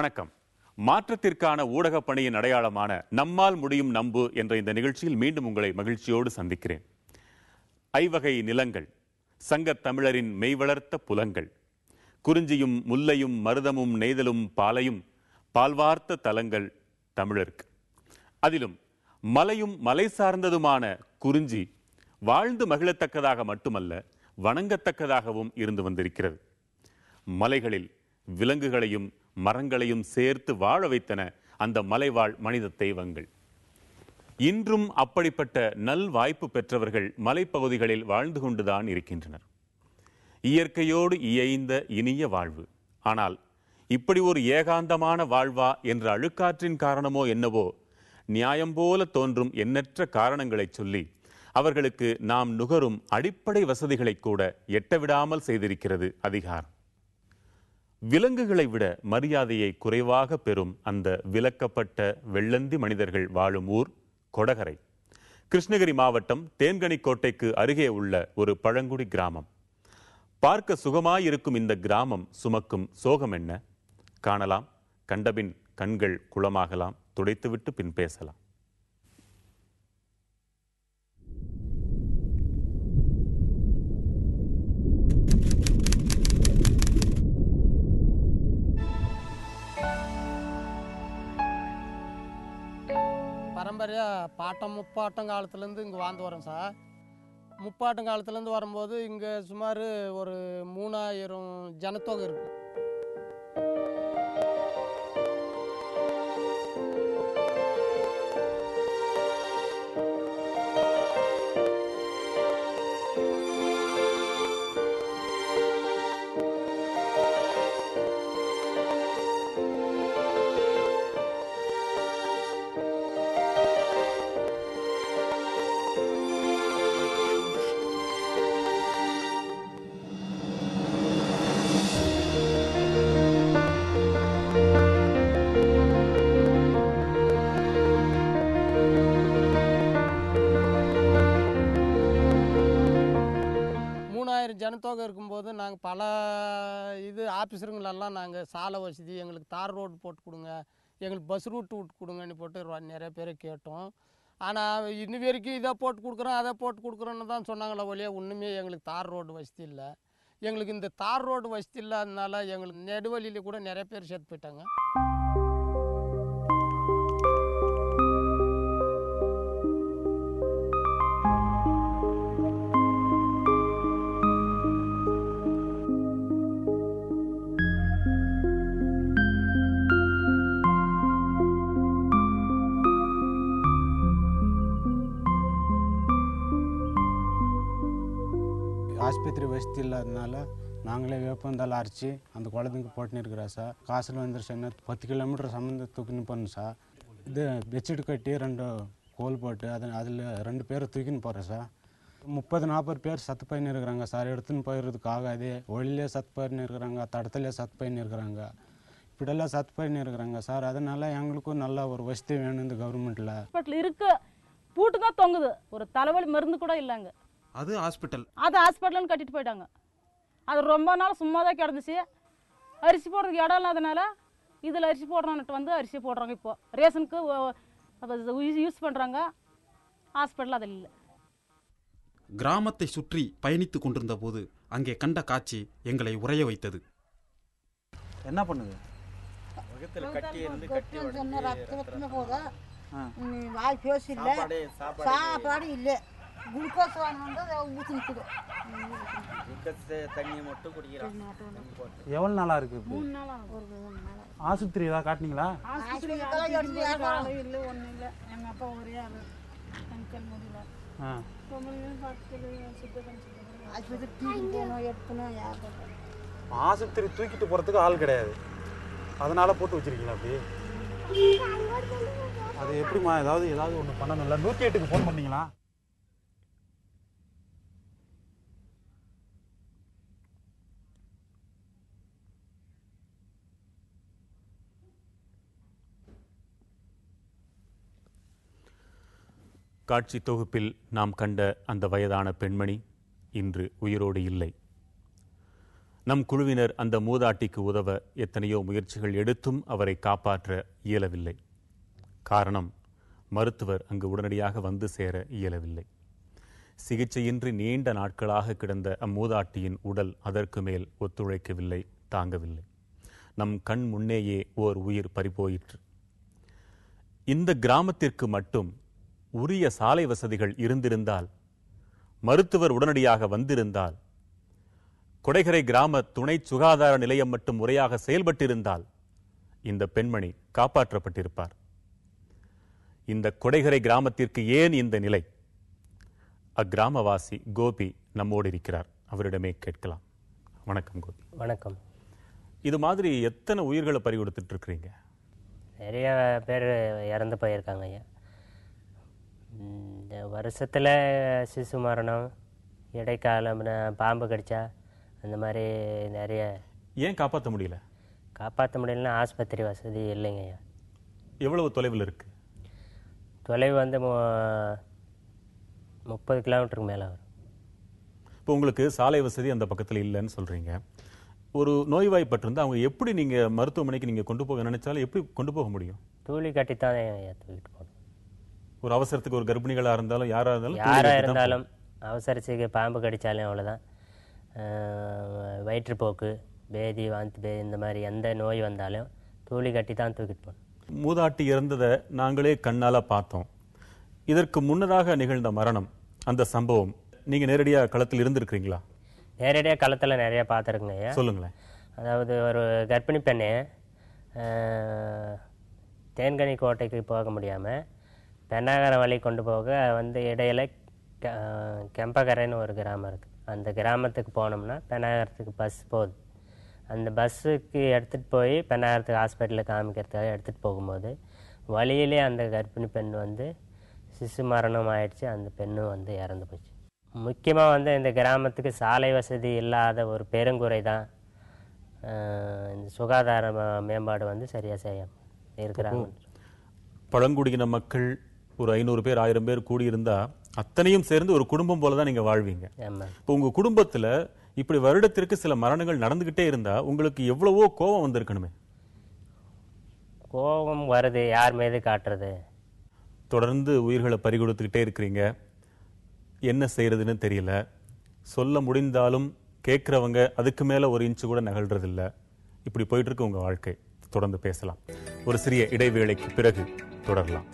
வணக்கம். மாற்றத்திற்கான ஊடக பணியின் அடையாளமான நம்மால் முடியும் நம்பு என்ற இந்த நிகழ்ச்சியில் மீண்டும் உங்களை மகிழ்ச்சியோடு சந்திக்கிறேன். ஐவகை நிலங்கள், சங்கத் தமிழரின் மெய்வளர்த்த புலங்கள், குறிஞ்சியும் முல்லையும் மருதமும் நெய்தலும் பாலையும் பால்வார்த்த தலங்கள் தமிழருக்கு. அதிலும் மலையும் மலை சார்ந்ததுமான குறிஞ்சி வாழ்ந்து மகிழத்தக்கதாக மட்டுமல்ல, வணங்கத்தக்கதாகவும் இருந்து வந்திருக்கிறது. மலைகளில் விலங்குகளையும் மரங்களையும் சேர்த்து வாழ வைத்தன அந்த மலைவாழ் மனித தெய்வங்கள். இன்றும் அப்படிப்பட்ட நல் வாய்ப்பு பெற்றவர்கள் மலைப்பகுதிகளில் வாழ்ந்து கொண்டுதான் இருக்கின்றனர். இயற்கையோடு இயைந்த இனிய வாழ்வு. ஆனால் இப்படி ஒரு ஏகாந்தமான வாழ்வா என்ற அழுக்காற்றின் காரணமோ என்னவோ, நியாயம் போல தோன்றும் எண்ணற்ற காரணங்களை சொல்லி அவர்களுக்கு நாம் நுகரும் அடிப்படை வசதிகளை கூட எட்டவிடாமல் செய்திருக்கிறது அதிகாரம். விலங்குகளை விட மரியாதையை குறைவாக பெறும் அந்த விலக்கப்பட்ட வெள்ளந்தி மனிதர்கள் வாழும் ஊர் கொடகரை. கிருஷ்ணகிரி மாவட்டம் தேன்கனிக்கோட்டைக்கு அருகே உள்ள ஒரு பழங்குடி கிராமம். பார்க்க சுகமாயிருக்கும் இந்த கிராமம் சுமக்கும் சோகம் என்ன? காணலாம். கண்டபின் கண்கள் குளமாகலாம். துடைத்துவிட்டு பின் பேசலாம். பரம்பரையாக பாட்டம் முப்பாட்டம் காலத்துலேருந்து இங்கே வாழ்ந்து வரோம் சார். முப்பாட்டம் காலத்துலேருந்து வரும்போது இங்கே சுமார் ஒரு 3000 ஜனத்தொகை இருக்குது. ஜனத்தொகை இருக்கும்போது நாங்கள் பல ஆஃபீஸருங்களெல்லாம் நாங்கள் சாலை வசதி, எங்களுக்கு தார் ரோடு போட்டு கொடுங்க, எங்களுக்கு பஸ் ரூட்டு விட்டு கொடுங்கன்னு போட்டு நிறைய பேரை கேட்டோம். ஆனால் இன்னி வரைக்கும் இதை போட்டு கொடுக்குறோம் அதை போட்டு கொடுக்குறோன்னு தான் சொன்னாங்களே ஒழிய ஒன்றுமே எங்களுக்கு தார் ரோடு வசதி இல்லை. எங்களுக்கு இந்த தார் ரோடு வசதி இல்லாதனால எங்களுக்கு நெடுவழியில் கூட நிறைய பேர் செத்து போயிட்டாங்க. ஆஸ்பத்திரி வசதி இல்லாதனால நாங்களே வேப்பந்தால் அரைச்சி அந்த குழந்தைங்க போட்டுன்னு இருக்கிறோம் சார். காசில் வந்துருச்சுன்னா 10 கிலோமீட்டர் சம்மந்த தூக்கின்னு போகணும் சார். இது பெட்ஷீட் கட்டி 2 கோல் போட்டு அதில் 2 பேரை தூக்கின்னு போகிறேன் சார். 30-40 பேர் சத்து பயின்னு இருக்கிறாங்க சார். எடுத்துன்னு போயிடுறதுக்கு ஆகாது. ஒளிலே சத்து பயின்னு இருக்கிறாங்க, தடத்துலேயே சத்து பயின்னு இருக்கிறாங்க, இப்படியெல்லாம் சத்து பயின்னு இருக்கிறாங்க சார். அதனால் எங்களுக்கும் நல்ல ஒரு வசதி வேணும் இந்த கவர்மெண்ட்டில். ஹாஸ்பிட்டல் இருக்கு, பூட்டு தான் தொங்குது, ஒரு தலைவலி மருந்து கூட இல்லைங்க. அது ஹாஸ்பிட்டல்னு கட்டிட்டு போயிட்டாங்க. அது ரொம்ப நாள் சும்மா தான் கிடந்துச்சு. அரிசி போடுறதுக்கு இடம் இல்லாதனால இதில் அரிசி போடுறோன்னுட்டு வந்து அரிசி போடுறாங்க. இப்போ ரேஷனுக்கு யூஸ் பண்ணுறாங்க. ஹாஸ்பிட்டல் அதில் இல்லை. கிராமத்தை சுற்றி பயணித்து கொண்டிருந்த போது அங்கே கண்ட காட்சி எங்களை உறைய வைத்தது. என்ன பண்ணுது? வாய் பேசி இல்லை, சாப்பாடு இல்லை, குளுக்கோஸ் வாங்க ஊற்றிக்குது, தண்ணியை மட்டும் குடிக்கிறோம். எவ்வளோ நாளாக இருக்குது? 3 நாள் ஆஸ்பத்திரி ஏதாவது காட்டினீங்களா? இல்லை, ஒன்றும் இல்லை. எங்கள் அப்பா ஒரே ஆள் கண்கள் முடியல. ஆஸ்பத்திரி தூக்கிட்டு போகணும், எடுக்கணும். ஆஸ்பத்திரி தூக்கிட்டு போகிறதுக்கு ஆள் கிடையாது, அதனால போட்டு வச்சிருக்கீங்களா அப்படி? அது எப்படிமா? ஏதாவது ஒன்று பண்ணணும்ல. 108க்கு ஃபோன் பண்ணீங்களா? காட்சி தொகுப்பில் நாம் கண்ட அந்த வயதான பெண்மணி இன்று உயிரோடு இல்லை. நம் குழுவினர் அந்த மூதாட்டிக்கு உதவ எத்தனையோ முயற்சிகள் எடுத்தும் அவரை காப்பாற்ற இயலவில்லை. காரணம், மருத்துவர் அங்கு உடனடியாக வந்து சேர இயலவில்லை. சிகிச்சையின்றி நீண்ட நாட்களாக கிடந்த அம்மூதாட்டியின் உடல் அதற்கு மேல் ஒத்துழைக்கவில்லை, தாங்கவில்லை. நம் கண் முன்னேயே ஓர் உயிர் பறிபோயிற்று. இந்த கிராமத்திற்கு மட்டும் உரிய சாலை வசதிகள் இருந்திருந்தால், மருத்துவர் உடனடியாக வந்திருந்தால், கொடைகரை கிராம துணை சுகாதார நிலையம் மட்டும் முறையாக செயல்பட்டிருந்தால் இந்த பெண்மணி காப்பாற்றப்பட்டிருப்பார். இந்த கொடைகரை கிராமத்திற்கு ஏன் இந்த நிலை? அக்கிராமவாசி கோபி நம்மோடு இருக்கிறார். அவரிடமே கேட்கலாம். வணக்கம் கோபி. வணக்கம். இது மாதிரி எத்தனை உயிர்களை பறி கொடுத்துட்டு இருக்கிறீங்க? நிறைய பேர் இறந்து போயிருக்காங்க ஐயா. இந்த வருஷத்தில் சிசு மரணம், இடைக்காலம் பாம்பு கடிச்சா, அந்த மாதிரி நிறைய. ஏன் காப்பாற்ற முடியல? காப்பாற்ற முடியலன்னா ஆஸ்பத்திரி வசதி இல்லைங்க ஐயா. எவ்வளவு தொலைவில் இருக்கு? தொலைவு வந்து 30 கிலோமீட்டருக்கு மேலே வரும். இப்போ உங்களுக்கு சாலை வசதி அந்த பக்கத்தில் இல்லைன்னு சொல்றீங்க. ஒரு நோய்வாய்ப்பட்டிருந்தா அவங்க எப்படி நீங்க மருத்துவமனைக்கு நீங்க கொண்டு போக நினைச்சாலும் எப்படி கொண்டு போக முடியும்? தூளி கட்டித்தான் ஐயா தூக்கிட்டு போகணும். ஒரு அவசரத்துக்கு ஒரு கர்ப்பிணிகளா இருந்தாலும் யாரா இருந்தாலும் அவசரத்துக்கு பாம்பு கடிச்சாலும் அவ்வளோதான். வயிற்றுப்போக்கு, பேதி, வாந்தி, இந்த மாதிரி எந்த நோய் வந்தாலும் தூளி கட்டி தான் தூக்கிட்டு போகணும். மூதாட்டி இறந்ததை நாங்களே கண்ணால பார்த்தோம். இதற்கு முன்னதாக நிகழ்ந்த மரணம், அந்த சம்பவம் நீங்க நேரடியாக களத்தில் இருந்திருக்கிறீங்களா? நேரடியாக களத்தில் நிறைய பார்த்துருக்குங்க ஐயா. சொல்லுங்களேன். அதாவது ஒரு கர்ப்பிணி பெண்ணு தேன்கனி கோட்டைக்கு போக முடியாமல் பெண்ணாகரம் வழி கொண்டு போக வந்து இடையில கெம்பகரைன்னு ஒரு கிராமம் இருக்குது. அந்த கிராமத்துக்கு போனோம்னா பெண்ணாகரத்துக்கு பஸ் போகுது. அந்த பஸ்ஸுக்கு எடுத்துகிட்டு போய் பெண்ணாகரத்துக்கு ஹாஸ்பிட்டலில் காமிக்கிறதுக்காக எடுத்துகிட்டு போகும்போது வழியிலே அந்த கர்ப்பிணி பெண் வந்து சிசு மரணம் ஆயிடுச்சு. அந்த பெண்ணும் வந்து இறந்து போச்சு. முக்கியமாக வந்து இந்த கிராமத்துக்கு சாலை வசதி இல்லாத ஒரு பெருங்குறை தான். இந்த சுகாதார மேம்பாடு வந்து சரியாக செய்ய இருக்கிறாங்க. பழங்குடியின மக்கள் ஒரு 500 பேர் 1000 பேர் கூடியிருந்தா அத்தனையும் சேர்ந்து ஒரு குடும்பம் போல தான் நீங்க வாழ்வீங்க. இப்போ உங்க குடும்பத்துல இப்படி வருடத்திற்கு சில மரணங்கள் நடந்துகிட்டே இருந்தா உங்களுக்கு எவ்வளவோ கோபம் வந்திருக்கணுமே? கோபம் வருது, யார் மீது காட்டுறது? தொடர்ந்து உயிர்களை பறிகொடுத்துக்கிட்டே இருக்கிறீங்க. என்ன செய்யறதுன்னு தெரியல. சொல்ல முடிந்தாலும் கேட்கிறவங்க அதுக்கு மேல ஒரு இன்ச்சு கூட நகழ்றதில்ல. இப்படி போயிட்டு இருக்கு உங்க வாழ்க்கை. தொடர்ந்து பேசலாம். ஒரு சிறிய இடைவேளைக்கு பிறகு தொடரலாம்.